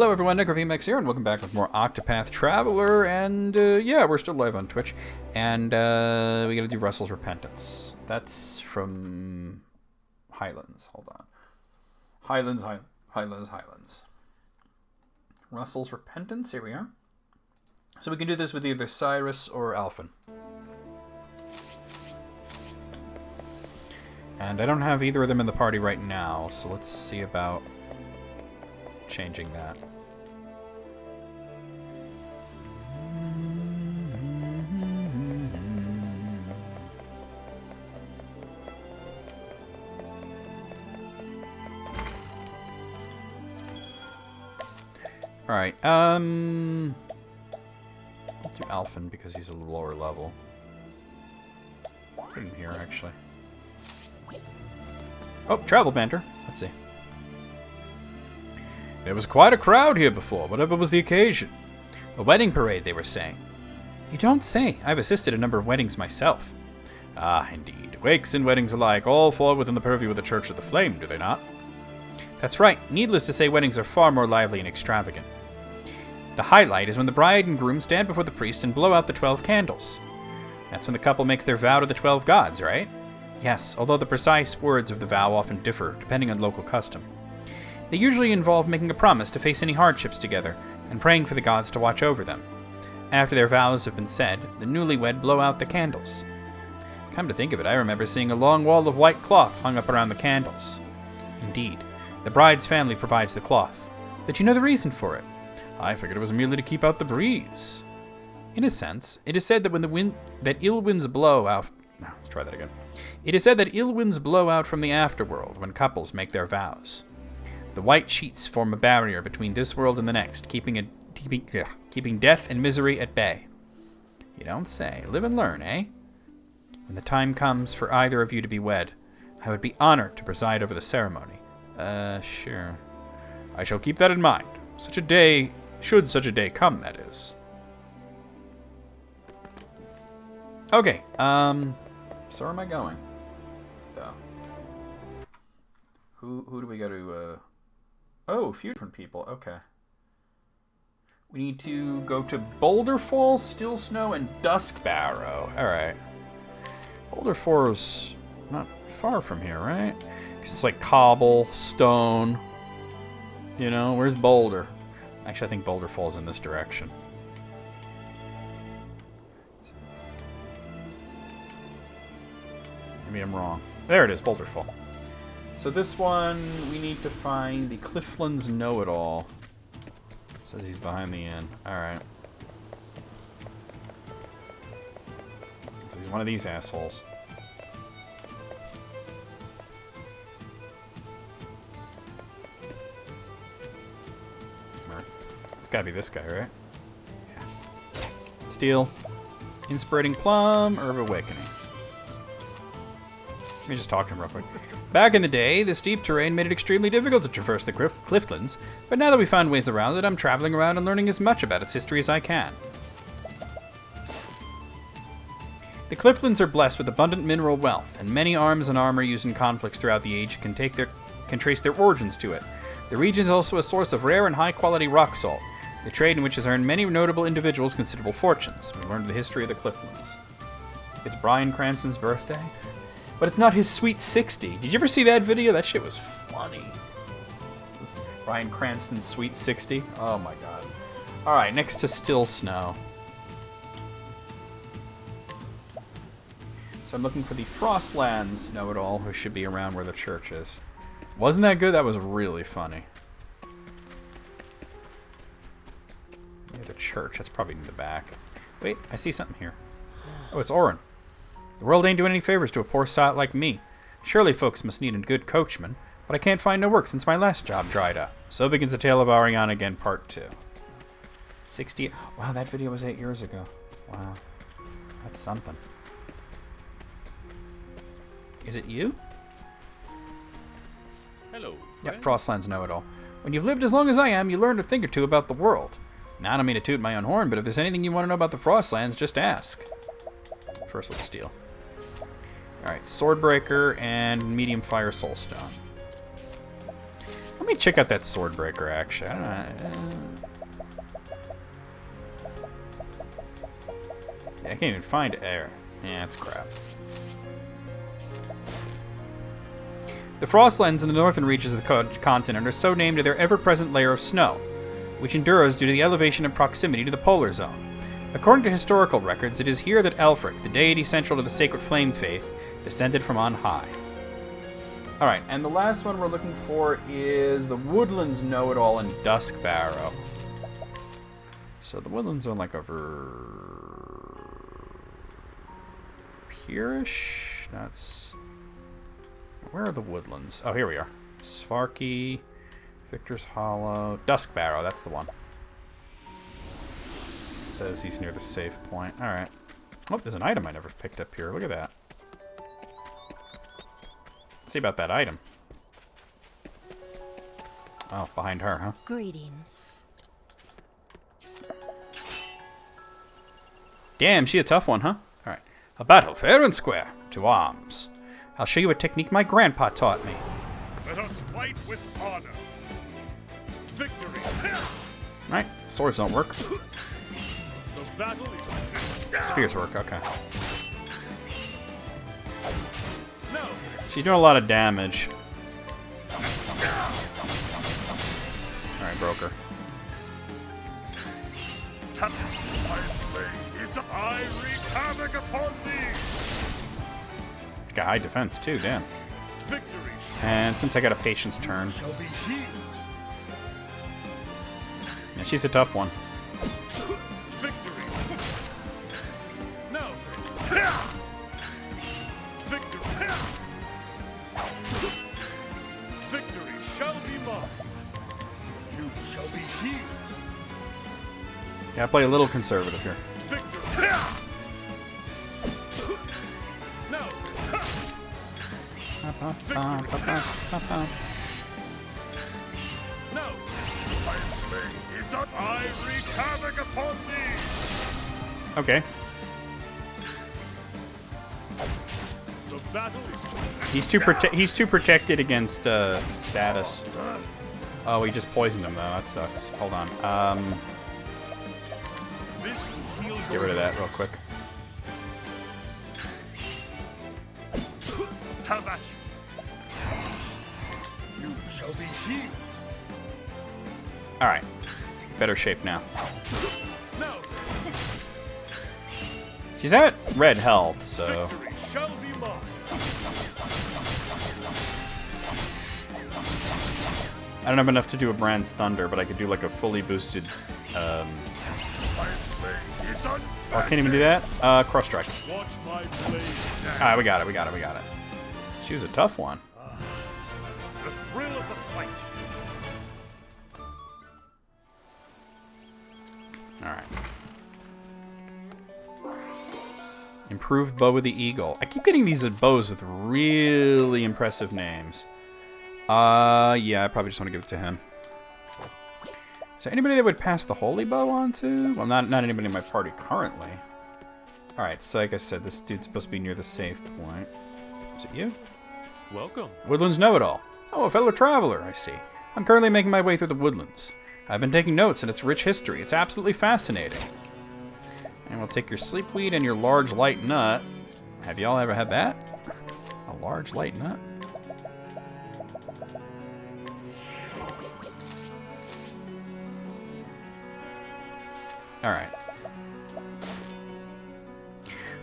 Hello everyone, NecroVMX here, and welcome back with more Octopath Traveler, and yeah, we're still live on Twitch, and we gotta do Russell's Repentance. That's from Highlands, hold on. Highlands. Russell's Repentance, here we are. So we can do this with either Cyrus or Alphen. And I don't have either of them in the party right now, so let's see about changing that. Alright, I'll do Alphen because he's a little lower level. Put him here, actually. Oh, travel banter. Let's see. There was quite a crowd here before, whatever was the occasion. A wedding parade, they were saying. You don't say. I've assisted a number of weddings myself. Ah, indeed. Wakes and weddings alike all fall within the purview of the Church of the Flame, do they not? That's right. Needless to say, weddings are far more lively and extravagant. The highlight is when the bride and groom stand before the priest and blow out the 12 candles. That's when the couple makes their vow to the 12 gods, right? Yes, although the precise words of the vow often differ, depending on local custom. They usually involve making a promise to face any hardships together, and praying for the gods to watch over them. After their vows have been said, the newlywed blow out the candles. Come to think of it, I remember seeing a long wall of white cloth hung up around the candles. Indeed, the bride's family provides the cloth. But you know the reason for it? I figured it was merely to keep out the breeze. In a sense, it is said that ill winds blow out. Let's try that again. It is said that ill winds blow out from the afterworld when couples make their vows. The white sheets form a barrier between this world and the next, keeping death and misery at bay. You don't say. Live and learn, eh? When the time comes for either of you to be wed, I would be honored to preside over the ceremony. Sure. I shall keep that in mind. Should such a day come, that is. Okay, so where am I going? Though. Who do we go to, Oh, a few different people, okay. We need to go to Boulder Falls, Still Snow, and Dusk Barrow. Alright. Boulder Falls not far from here, right? Because it's like cobble, stone. You know, where's Boulder? Actually, I think Boulder falls in this direction. Maybe I'm wrong. There it is, Boulder Fall. So this one, we need to find the Clifflands Know-It-All. Says he's behind the inn. Alright. So he's one of these assholes. It's gotta be this guy, right? Yeah. Steel. Inspirating Plum, Herb Awakening. Let me just talk to him real quick. Back in the day, the steep terrain made it extremely difficult to traverse the Clifflands, but now that we found ways around it, I'm traveling around and learning as much about its history as I can. The Clifflands are blessed with abundant mineral wealth, and many arms and armor used in conflicts throughout the age can trace their origins to it. The region is also a source of rare and high-quality rock salt, the trade in which has earned many notable individuals considerable fortunes. We learned the history of the Clifflands. It's Bryan Cranston's birthday? But it's not his sweet 60. Did you ever see that video? That shit was funny. Bryan Cranston's sweet 60. Oh my god. Alright, next to Still Snow. So I'm looking for the Frostlands Know-It-All, who should be around where the church is. Wasn't that good? That was really funny. Near the church. That's probably in the back. Wait, I see something here. Oh, it's Orin. The world ain't doing any favors to a poor sot like me. Surely folks must need a good coachman, but I can't find no work since my last job dried up. So begins the tale of Ariana again, part 2. 60... Wow, that video was 8 years ago. Wow. That's something. Is it you? Hello, Yep, Frostlands Know-It-All. When you've lived as long as I am, you learn a thing or two about the world. Now, I don't mean to toot my own horn, but if there's anything you want to know about the Frostlands, just ask. First, let's steal. Alright, Swordbreaker and Medium Fire Soulstone. Let me check out that sword breaker, actually. I don't know. I can't even find air. Yeah, that's crap. The frostlands in the northern reaches of the continent are so named to their ever-present layer of snow, which endures due to the elevation and proximity to the polar zone. According to historical records, it is here that Elfric, the deity central to the sacred flame faith, descended from on high. Alright, and the last one we're looking for is the Woodlands Know-It-All in Dusk Barrow. So the Woodlands are like over here-ish? That's... Where are the Woodlands? Oh, here we are. Svarky, Victor's Hollow, Dusk Barrow, that's the one. Says he's near the save point. Alright. Oh, there's an item I never picked up here. Look at that. Let's see about that item. Oh, behind her, huh? Greetings. Damn, she a tough one, huh? Alright. A battle fair and square. To arms. I'll show you a technique my grandpa taught me. Let us fight with honor. Victory. Right. Swords don't work. The battle is... Spears work, okay. No. She's doing a lot of damage. Alright, broke her. I wreak havoc upon thee. Got high defense too, damn. Victory And since I got a patience turn, shall be healed. yeah, she's a tough one. Victory. No. Victory. Victory shall be mine. You shall be healed. Yeah, I play a little conservative here. Victory. No. No. My blade is up. I wreak havoc upon thee. Okay. The battle is He's too protected against status. Oh, he just poisoned him though. That sucks. Hold on. This will heal Get rid of that real quick. Have at you. You shall be healed. All right. Better shape now. No. She's at red health, so Victory shall be mine. I don't have enough to do a Brand's Thunder, but I could do like a fully boosted. My blade is on. Oh, I can't even do that. Cross strike. Watch my blade dance. Alright, we got it. She was a tough one. The thrill of the fight. Alright. Improved Bow with the Eagle. I keep getting these bows with really impressive names. Yeah, I probably just want to give it to him. Is there anybody that would pass the Holy Bow on to? Well, not anybody in my party currently. Alright, so like I said, this dude's supposed to be near the save point. Is it you? Welcome. Woodlands Know-It-All. Oh, a fellow traveler, I see. I'm currently making my way through the Woodlands. I've been taking notes on its rich history. It's absolutely fascinating. And we'll take your sleep weed and your large light nut. Have y'all ever had that? A large light nut? Alright.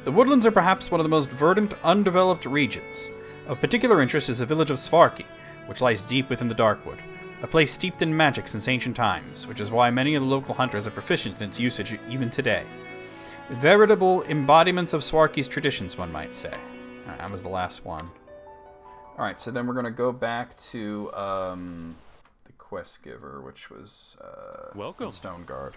The Woodlands are perhaps one of the most verdant, undeveloped regions. Of particular interest is the village of Svarky, which lies deep within the Darkwood, a place steeped in magic since ancient times, which is why many of the local hunters are proficient in its usage even today. Veritable embodiments of Swarky's traditions, one might say. Alright, that was the last one. Alright, so then we're going to go back to the quest giver, which was Welcome. Stone Guard.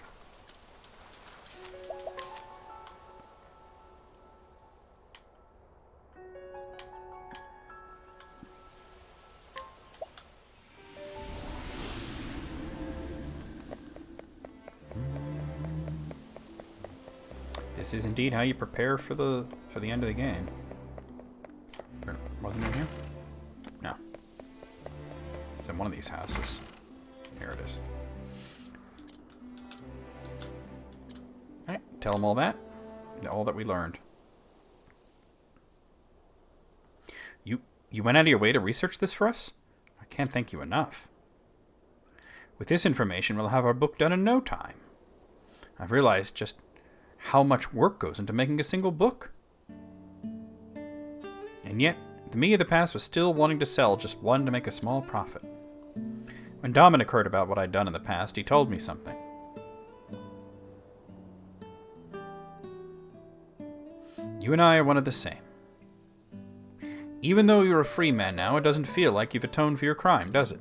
This is indeed how you prepare for the end of the game. Wasn't it here? No. It's in one of these. these houses. Here it is. Alright, tell them all that. All that we learned. You went out of your way to research this for us? I can't thank you enough. With this information, we'll have our book done in no time. I've realized just how much work goes into making a single book. And yet, the me of the past was still wanting to sell just one to make a small profit. When Dominic heard about what I'd done in the past, he told me something. You and I are one of the same. Even though you're a free man now, it doesn't feel like you've atoned for your crime, does it?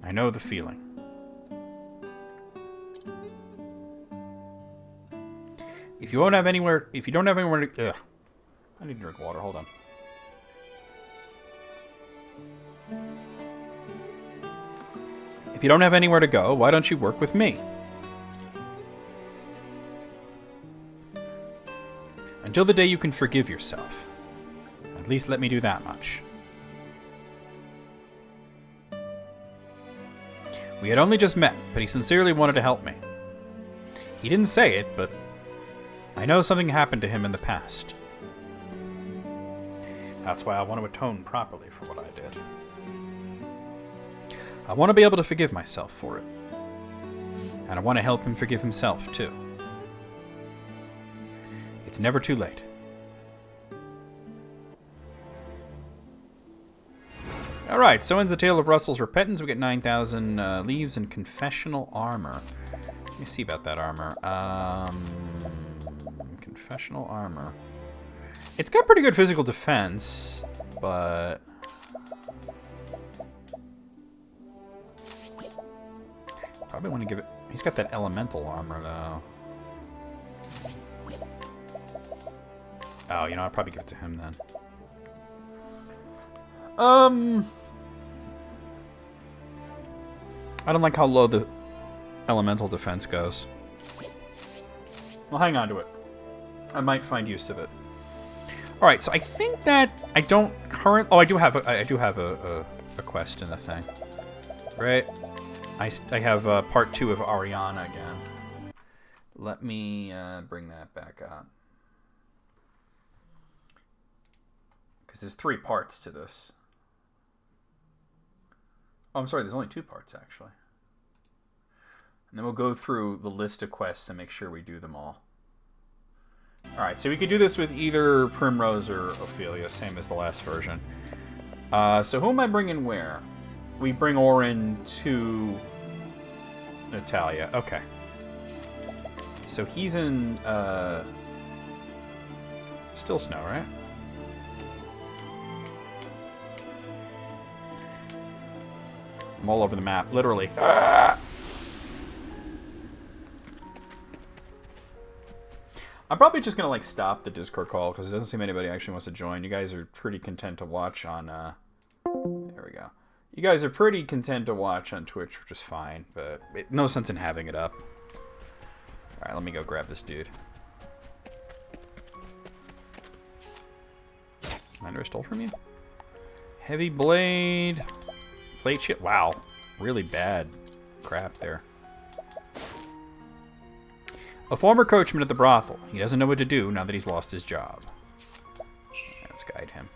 I know the feeling. If you don't have anywhere to... Ugh. I need to drink water, hold on. If you don't have anywhere to go, why don't you work with me? Until the day you can forgive yourself. At least let me do that much. We had only just met, but he sincerely wanted to help me. He didn't say it, but I know something happened to him in the past. That's why I want to atone properly for what I did. I want to be able to forgive myself for it. And I want to help him forgive himself, too. It's never too late. Alright, so ends the tale of Russell's repentance. We get 9,000 leaves and confessional armor. Let me see about that armor. Confessional armor. It's got pretty good physical defense, but... probably want to give it... he's got that elemental armor, though. Oh, you know, I'll probably give it to him then. I don't like how low the elemental defense goes. Well, hang on to it. I might find use of it. All right, so I think that I don't current. Oh, I do have a quest in the thing, right? I have part 2 of Ariana again. Let me bring that back up. Because there's 3 parts to this. Oh, I'm sorry, there's only 2 parts, actually. And then we'll go through the list of quests and make sure we do them all. Alright, so we could do this with either Primrose or Ophelia, same as the last version. So who am I bringing where? We bring Orin to Natalia. Okay. So he's in Still Snow, right? I'm all over the map, literally. Ah! I'm probably just gonna like stop the Discord call because it doesn't seem anybody actually wants to join. You guys are pretty content to watch on there we go. You guys are pretty content to watch on Twitch, which is fine, but no sense in having it up. Alright, let me go grab this dude. Commander, I stole from you? Heavy blade. Plate shit. Wow. Really bad crap there. A former coachman at the brothel. He doesn't know what to do now that he's lost his job. Let's guide him.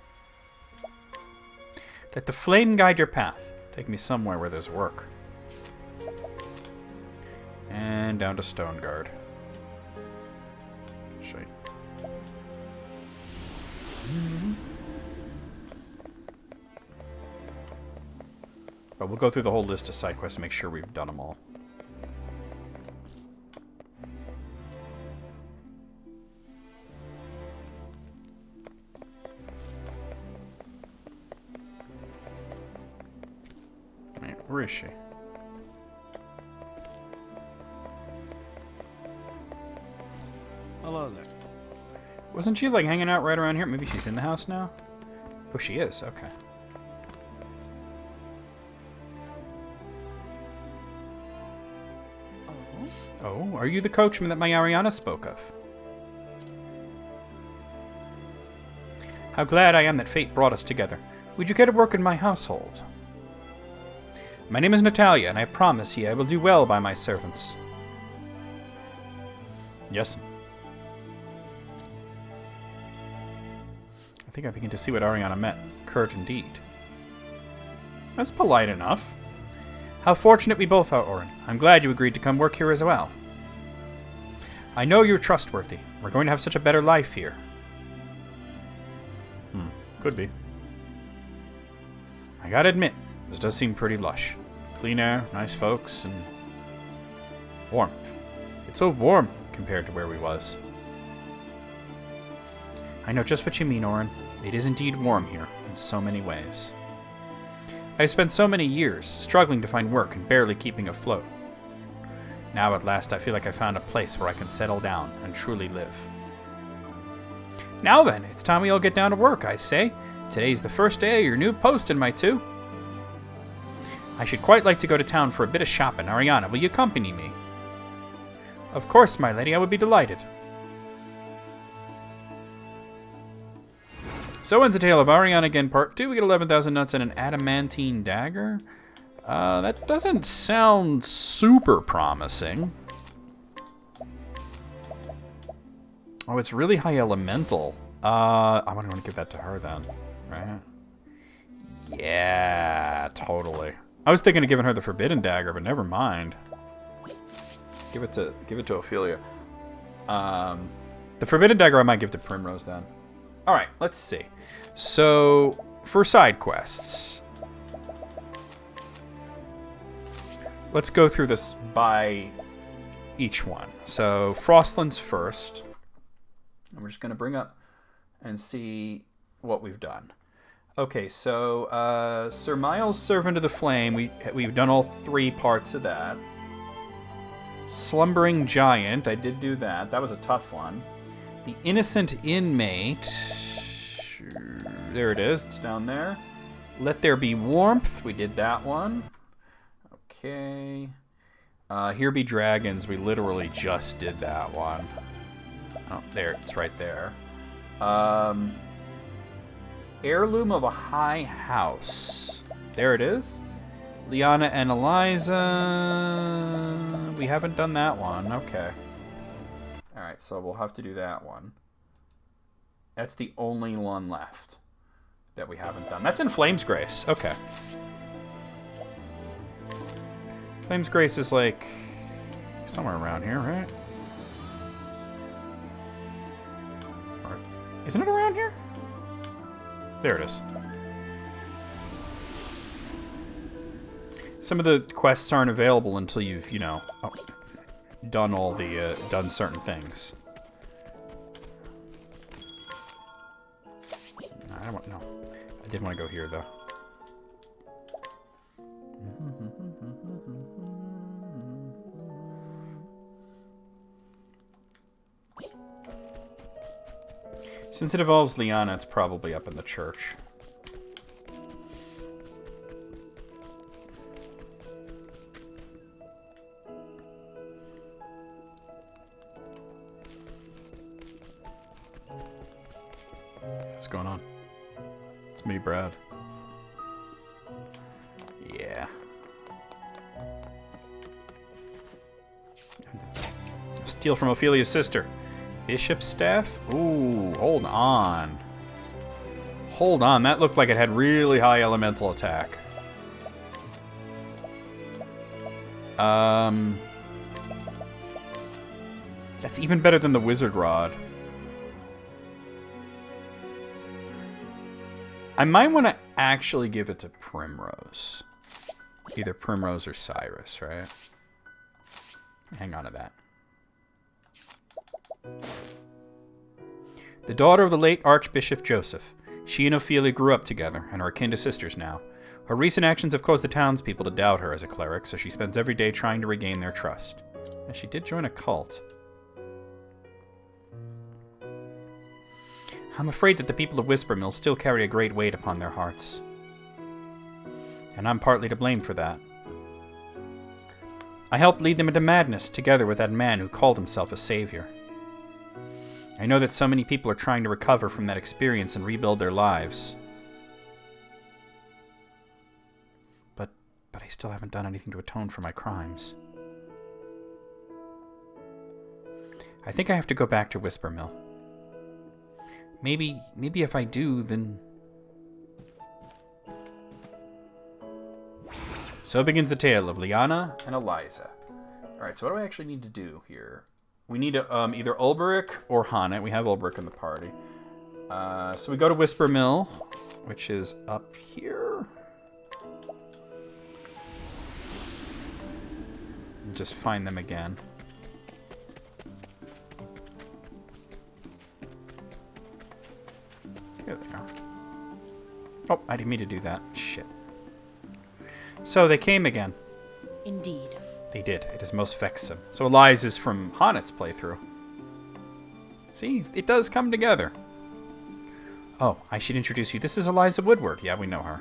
Let the flame guide your path. Take me somewhere where there's work. And down to Stoneguard. Show you. But we'll go through the whole list of side quests and make sure we've done them all. Wait, where is she? Hello there. Wasn't she like hanging out right around here? Maybe she's in the house now? Oh, she is. Okay. Oh, are you the coachman that my Ariana spoke of? How glad I am that fate brought us together. Would you care to work in my household? My name is Natalia, and I promise ye I will do well by my servants. Yes. I think I begin to see what Ariana meant. Curt indeed. That's polite enough. How fortunate we both are, Orin. I'm glad you agreed to come work here as well. I know you're trustworthy. We're going to have such a better life here. Could be. I gotta admit, this does seem pretty lush. Clean air, nice folks, and warmth. It's so warm compared to where we was. I know just what you mean, Orin. It is indeed warm here, in so many ways. I've spent so many years struggling to find work and barely keeping afloat. Now at last I feel like I found a place where I can settle down and truly live. Now then, it's time we all get down to work, I say. Today's the first day of your new posting, my two. I should quite like to go to town for a bit of shopping. Ariana, will you accompany me? Of course, my lady, I would be delighted. So ends the tale of Ariana again, part 2. We get 11,000 nuts and an adamantine dagger. That doesn't sound super promising. Oh, it's really high elemental. I want to give that to her then, right? Yeah, totally. I was thinking of giving her the forbidden dagger, but never mind. Give it to Ophelia. The forbidden dagger I might give to Primrose then. All right, let's see. So for side quests, let's go through this by each one. So Frostland's first. And we're just going to bring up and see what we've done. Okay, so Sir Miles, Servant of the Flame, we've done all 3 parts of that. Slumbering Giant, I did do that. That was a tough one. The Innocent Inmate, there it is, it's down there. Let There Be Warmth, we did that one. Okay. Here Be Dragons, we literally just did that one. Oh, there, it's right there. Heirloom of a High House. There it is. Liana and Eliza. We haven't done that one. Okay. Alright, so we'll have to do that one. That's the only one left that we haven't done. That's in Flame's Grace. Okay. Flame's Grace is like somewhere around here, right? Isn't it around here? There it is. Some of the quests aren't available until you've, you know, done all the, done certain things. I don't want, no. I did want to go here, though. Since it involves Liana, it's probably up in the church. What's going on? It's me, Brad. Yeah. Steal from Ophelia's sister. Bishop's staff? Ooh, hold on. Hold on, that looked like it had really high elemental attack. That's even better than the wizard rod. I might want to actually give it to Primrose. Either Primrose or Cyrus, right? Hang on to that. The daughter of the late Archbishop Joseph. She and Ophelia grew up together and are akin to sisters now. Her recent actions have caused the townspeople to doubt her as a cleric, so she spends every day trying to regain their trust. And she did join a cult. I'm afraid that the people of Whispermill still carry a great weight upon their hearts. And I'm partly to blame for that. I helped lead them into madness together with that man who called himself a savior. I know that so many people are trying to recover from that experience and rebuild their lives. still haven't done anything to atone for my crimes. I think I have to go back to Whisper Mill. Maybe if I do, then... So begins the tale of Liana and Eliza. Alright, so what do I actually need to do here? We need to, either Ulbrich or Hanet. We have Ulbrich in the party. So we go to Whisper Mill, which is up here. And just find them again. Here they are. Oh, I didn't mean to do that. Shit. So they came again. Indeed. They did. It is most vexing. So Eliza is from Hanet's playthrough. See, it does come together. Oh, I should introduce you. This is Eliza Woodward. Yeah, we know her.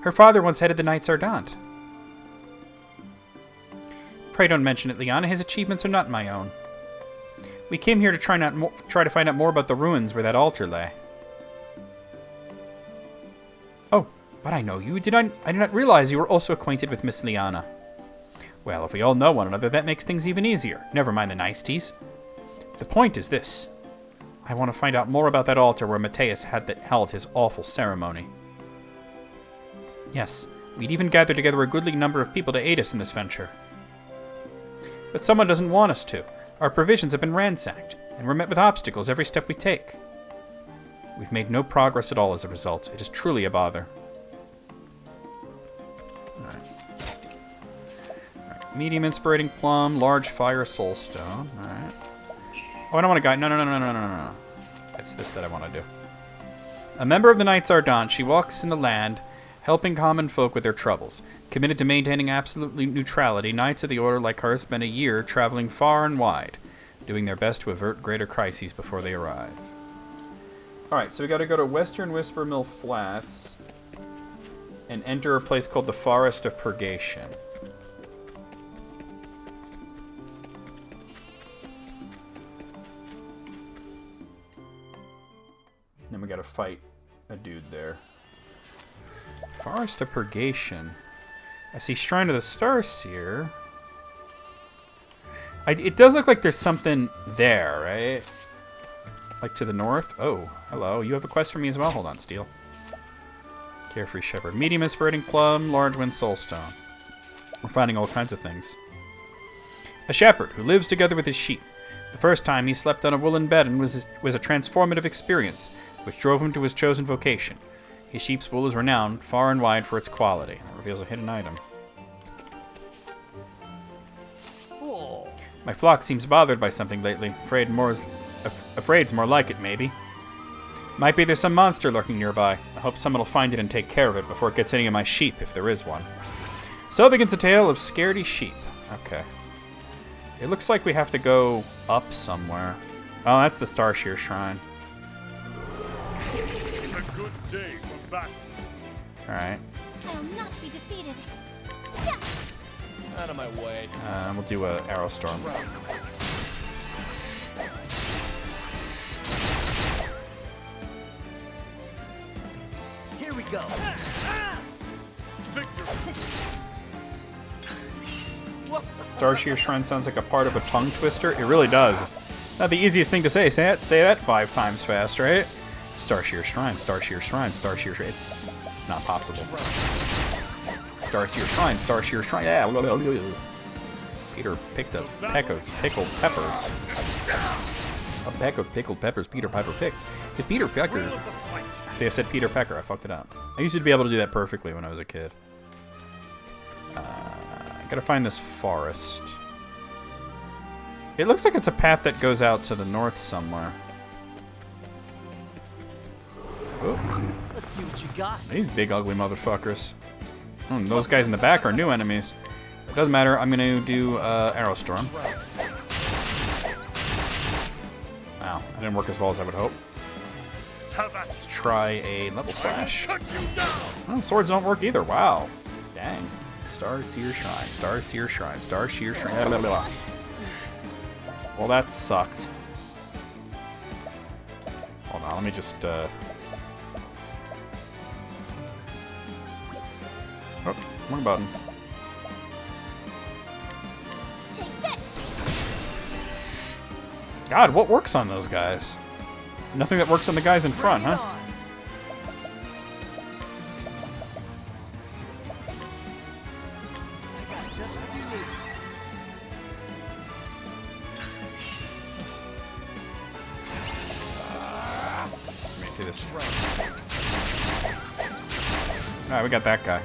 Her father once headed the Knights Ardent. Pray don't mention it, Liana. His achievements are not my own. We came here to try to find out more about the ruins where that altar lay. Oh, but I know you. I did not realize you were also acquainted with Miss Liana. Well, if we all know one another, that makes things even easier. Never mind the niceties. The point is this. I want to find out more about that altar where Mateus held his awful ceremony. Yes, we'd even gathered together a goodly number of people to aid us in this venture. But someone doesn't want us to. Our provisions have been ransacked, and we're met with obstacles every step we take. We've made no progress at all as a result. It is truly a bother. Alright. Medium inspirating plum, large fire soulstone. Alright. Oh, I don't want to guide. No. It's this that I want to do. A member of the Knights Ardent, she walks in the land, helping common folk with their troubles. Committed to maintaining absolute neutrality, Knights of the Order like her spend a year traveling far and wide, doing their best to avert greater crises before they arrive. Alright, so we gotta go to Western Whisper Mill Flats and enter a place called the Forest of Purgation. Then we gotta fight a dude there. Forest of Purgation. I see Shrine of the Starseer. It does look like there's something there, right? Like to the north? Oh, hello. You have a quest for me as well? Hold on, Steel. Carefree Shepherd. Medium Inspirating Plum, Large Wind Soulstone. We're finding all kinds of things. A shepherd who lives together with his sheep. The first time he slept on a woolen bed and was a transformative experience, which drove him to his chosen vocation. His sheep's wool is renowned far and wide for its quality. That reveals a hidden item. Oh. My flock seems bothered by something lately. Afraid's more like it, maybe. Might be there's some monster lurking nearby. I hope someone will find it and take care of it before it gets any of my sheep, if there is one. So begins a tale of scaredy sheep. Okay. It looks like we have to go up somewhere. Oh, that's the Starshear Shrine. It's a good day for battle. Alright. I'll not be defeated. Out of my way. We'll do a Arrow Storm. Here we go. Victor. Starshear Shrine sounds like a part of a tongue twister. It really does. Not the easiest thing to say. Say that 5 times fast, right? Starshear Shrine, Starshear Shrine, Starshear Shrine. It's not possible. Starshear Shrine, Starshear Shrine. Yeah. Peter picked a peck of pickled peppers. A peck of pickled peppers Peter Piper picked. Did Peter Pecker... See, I said Peter Pecker. I fucked it up. I used to be able to do that perfectly when I was a kid. Gotta find this forest. It looks like it's a path that goes out to the north somewhere. Oh. Let's see what you got. These big ugly motherfuckers. Those guys in the back are new enemies. It doesn't matter. I'm gonna do Arrow Storm. Wow, that didn't work as well as I would hope. Let's try a level slash. Oh, swords don't work either. Wow. Dang. Starseer Shrine, Starseer Shrine, Starshear Shrine. Blah, blah, blah. Well, that sucked. Hold on, let me just, Oh, wrong button. God, what works on those guys? Nothing that works on the guys in front, Bring it huh? on. I got just what you need. Let me do this. Alright, we got that guy.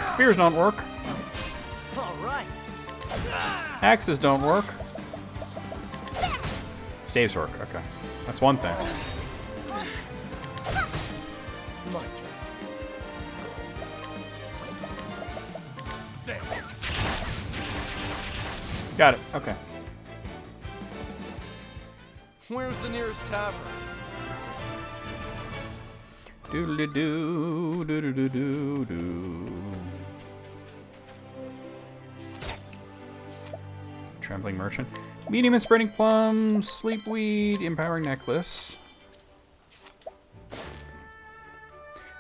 Spears don't work. All right. Axes don't work. Staves work, okay. That's one thing. My turn. Got it, okay. Where's the nearest tavern? Doodly-doo, doo-doo-doo-doo-doo. Trembling merchant. Medium and spreading plum, sleepweed, empowering necklace.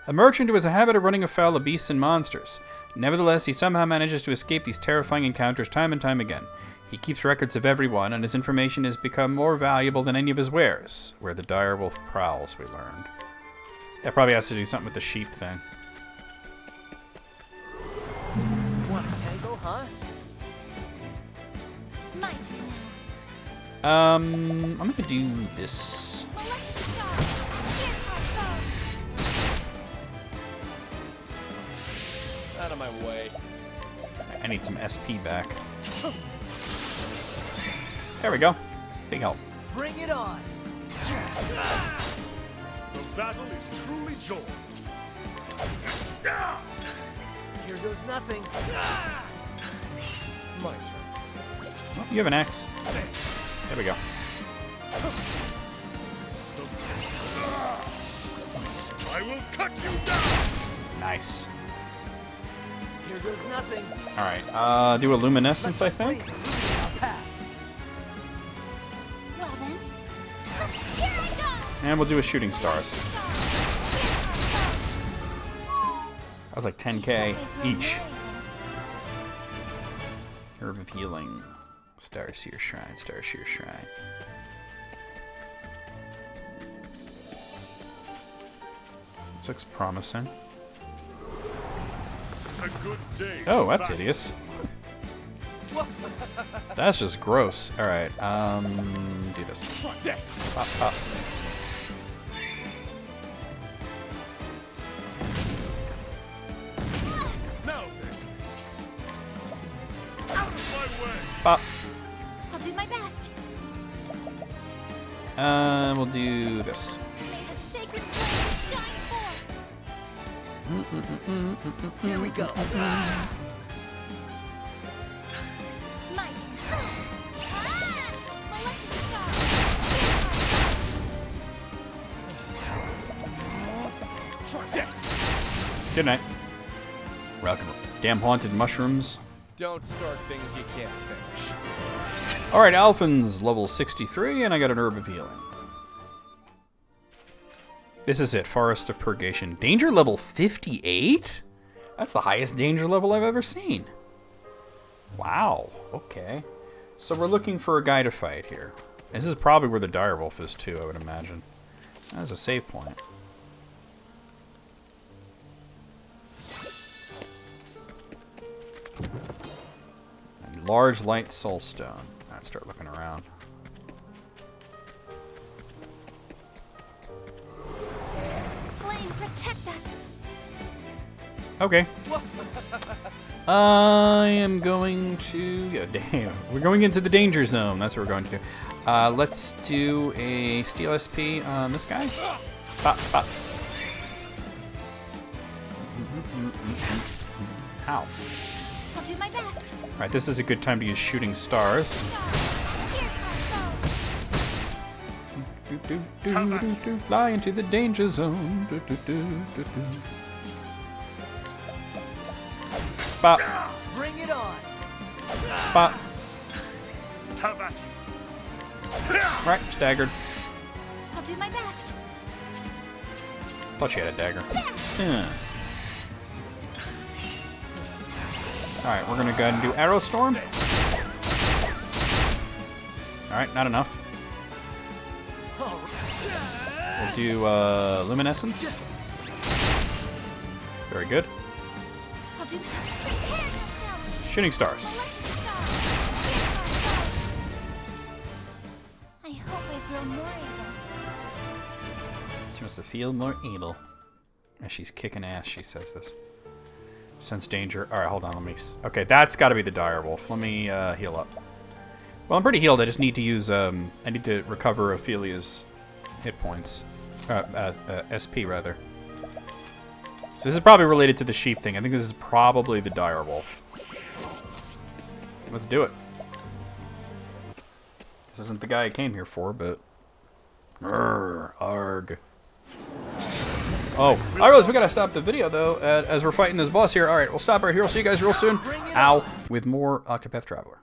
A merchant who has a habit of running afoul of beasts and monsters. Nevertheless, he somehow manages to escape these terrifying encounters time and time again. He keeps records of everyone, and his information has become more valuable than any of his wares. Where the direwolf prowls, we learned. That probably has to do something with the sheep thing. Want to tangle, huh? My turn now. I'm gonna do this. Molesting star. Here's our foe. Out of my way. I need some SP back. There we go. Big help. Bring it on. The battle is truly joined. Here goes nothing. My turn. Oh, you have an axe. There we go. I will cut you down. Nice. Here goes nothing. Alright, do a luminescence, I think. Well then. Here I go. And we'll do a shooting stars. That was like 10k each. Herb of healing. Starseer Shrine, Starseer Shrine. This looks promising. It's a good day. Oh, that's hideous. That's just gross. Alright, do this. Pop, pop. Now then. Out of my way. Pop. I'll do my best. We'll do this. May the sacred flame shine forth. Here we go. My turn. Molesting star. Good night. Welcome. Damn haunted mushrooms. Don't start things you can't finish. Alright, Alphin's level 63, and I got an Herb of Healing. This is it, Forest of Purgation. Danger level 58? That's the highest danger level I've ever seen. Wow, okay. So we're looking for a guy to fight here. This is probably where the direwolf is too, I would imagine. That's a save point. And large light soulstone. Let's start looking around. Flame, protect us. Okay. I am going to... Yeah, damn. We're going into the danger zone. That's what we're going to do. Let's do a Steel SP on this guy. Pop, pop. Ow. I'll do my best. Alright, this is a good time to use shooting stars. Here's our foe. Fly into the danger zone. Bop, Bring it on. bop. Have at you. Right, staggered. I'll do my best. Thought she had a dagger. Yeah. Alright, we're gonna go ahead and do Arrow Storm. Alright, not enough. We'll do Luminescence. Very good. I'll do. Prepare yourself. Shooting Stars. Electric star. I hope I grow more able. She wants to feel more able. As she's kicking ass, she says this. Sense danger. Alright, hold on. Let me... Okay, that's got to be the Direwolf. Let me heal up. Well, I'm pretty healed. I just need to use... I need to recover Ophelia's hit points. SP, rather. So this is probably related to the sheep thing. I think this is probably the Direwolf. Let's do it. This isn't the guy I came here for, but... Arg. Oh, I realize we gotta stop the video, though, as we're fighting this boss here. Alright, we'll stop right here. We'll see you guys real soon. Ow. With more Octopath Traveler.